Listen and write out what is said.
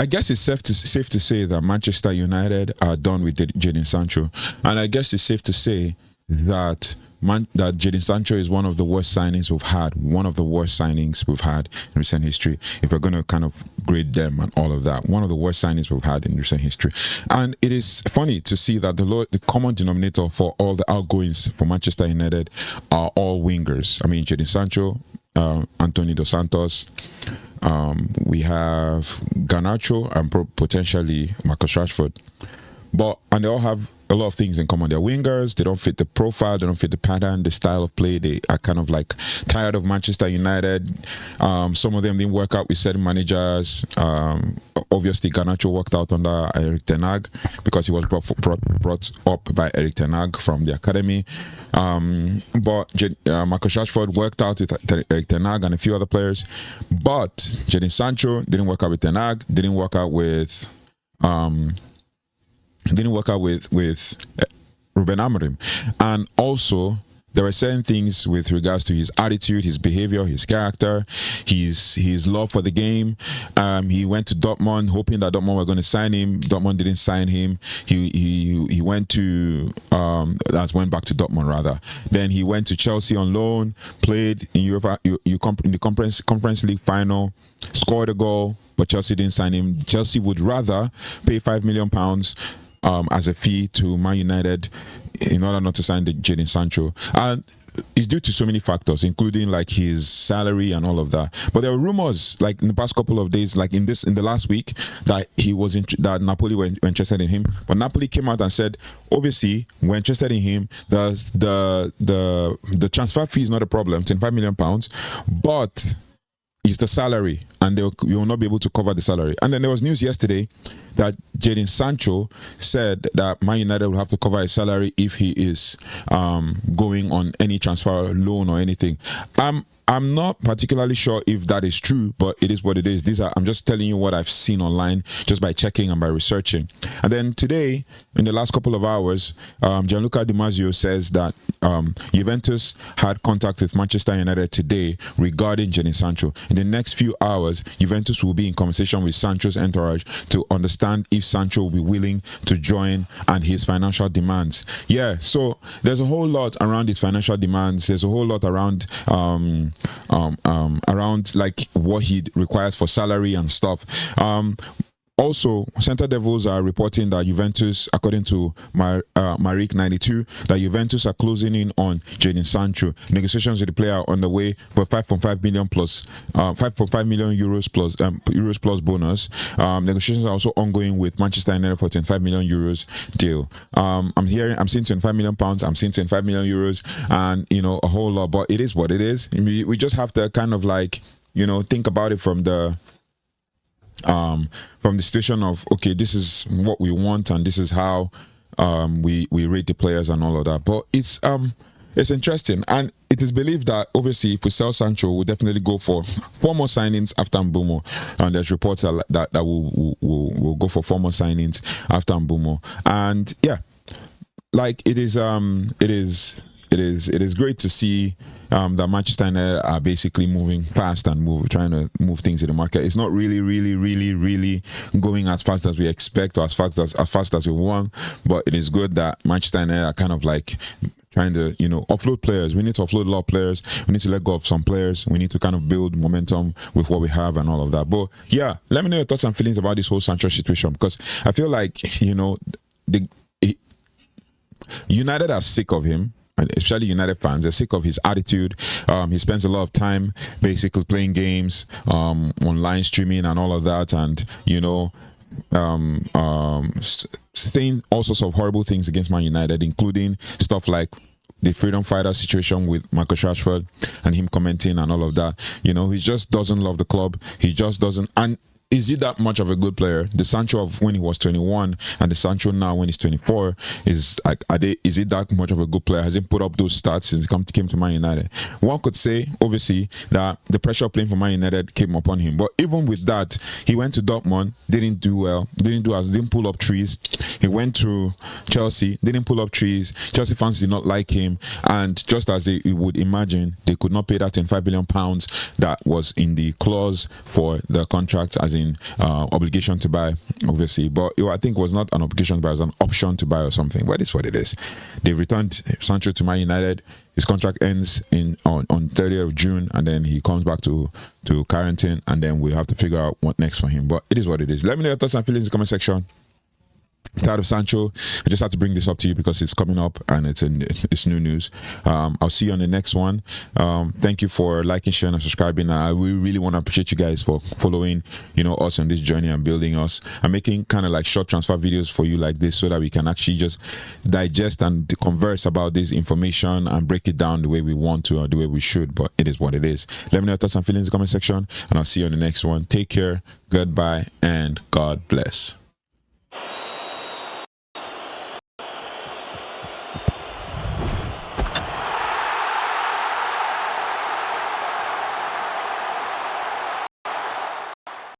I guess it's safe to say that Manchester United are done with Jadon Sancho, and I guess it's safe to say that that Jadon Sancho is one of the worst signings we've had, in recent history. If we're going to kind of grade them and all of that, one of the worst signings we've had in recent history. And it is funny to see that the common denominator for all the outgoings for Manchester United are all wingers. I mean, Jadon Sancho, Anthony Dos Santos. We have Garnacho and potentially Marcus Rashford. And they all have a lot of things in common. They're wingers, they don't fit the profile, they don't fit the pattern, the style of play. They are kind of like tired of Manchester United. Some of them didn't work out with certain managers. Obviously, Garnacho worked out under Erik ten Hag because he was brought up by Erik ten Hag from the academy. But Marcus Rashford worked out with Erik ten Hag and a few other players. But Jadon Sancho didn't work out with ten Hag, didn't work out with Ruben Amorim. And also there were certain things with regards to his attitude, his behavior, his character, his love for the game. He went to Dortmund hoping that Dortmund were going to sign him. Dortmund didn't sign him. He went back to Dortmund rather. Then he went to Chelsea on loan, played in in the Conference League final, scored a goal, but Chelsea didn't sign him. Chelsea would rather pay £5 million as a fee to Man United in order not to sign the Jadon Sancho. And it's due to so many factors, including like his salary and all of that. But there were rumors, like in the past couple of days, like in the last week, that that Napoli were interested in him. But Napoli came out and said, obviously, we're interested in him. The transfer fee is not a problem, £25 million, but it's the salary, and you will not be able to cover the salary. And then there was news yesterday that Jadon Sancho said that Man United will have to cover his salary if he is going on any transfer loan or anything. I'm not particularly sure if that is true, but it is what it is. I'm just telling you what I've seen online just by checking and by researching. And then today, in the last couple of hours, Gianluca Di Marzio says that Juventus had contact with Manchester United today regarding Jadon Sancho. In the next few hours, Juventus will be in conversation with Sancho's entourage to understand if Sancho will be willing to join and his financial demands. Yeah, so there's a whole lot around his financial demands. There's a whole lot around like what he requires for salary and stuff. Also, Centre Devils are reporting that Juventus, according to Marik 92, that Juventus are closing in on Jadon Sancho. Negotiations with the player are underway for 5.5 million plus 5.5 million euros plus bonus. Negotiations are also ongoing with Manchester United for 25 million euros deal. I'm seeing 25 million pounds. I'm seeing 25 million euros, and a whole lot. But it is what it is. We just have to kind of like think about it from the situation of, okay, this is what we want and this is how we rate the players and all of that. But it's interesting, and it is believed that obviously if we sell Sancho, we'll definitely go for 4 more signings after Mbeumo, and there's reports that we'll go for 4 more signings after Mbeumo. And yeah, like it is great to see that Manchester United are basically moving fast and trying to move things in the market. It's not really going as fast as we expect or as fast as we want, but it is good that Manchester United are kind of like trying to offload players. We need to offload a lot of players. We need to let go of some players. We need to kind of build momentum with what we have and all of that. But yeah, let me know your thoughts and feelings about this whole Sancho situation, because I feel like United are sick of him. Especially United fans, they're sick of his attitude. He spends a lot of time basically playing games, online streaming and all of that, and saying all sorts of horrible things against Man United, including stuff like the freedom fighter situation with Marcus Rashford and him commenting and all of that. He just doesn't love the club. He just doesn't. And is he that much of a good player? The Sancho of when he was 21 and the Sancho now when he's 24 is like, is he that much of a good player? Has he put up those stats since he came to Man United? One could say, obviously, that the pressure of playing for Man United came upon him. But even with that, he went to Dortmund, didn't do well, didn't pull up trees. He went to Chelsea, didn't pull up trees. Chelsea fans did not like him, and just as they would imagine, they could not pay that £25 million that was in the clause for the contract, as in in obligation to buy, obviously, but I think it was not an obligation to buy, it was an option to buy or something. But it's what it is. They returned Sancho to Man United. His contract ends on 30th of June, and then he comes back to Carrington, and then we have to figure out what next for him. But it is what it is. Let me know your thoughts and feelings in the comment section. Tired of Sancho. I just had to bring this up to you because it's coming up and it's new news. I'll see you on the next one. Thank you for liking, sharing, and subscribing. We really want to appreciate you guys for following, us on this journey and building us. I'm making kind of like short transfer videos for you like this so that we can actually just digest and converse about this information and break it down the way we want to or the way we should. But it is what it is. Let me know your thoughts and feelings in the comment section, and I'll see you on the next one. Take care. Goodbye and God bless.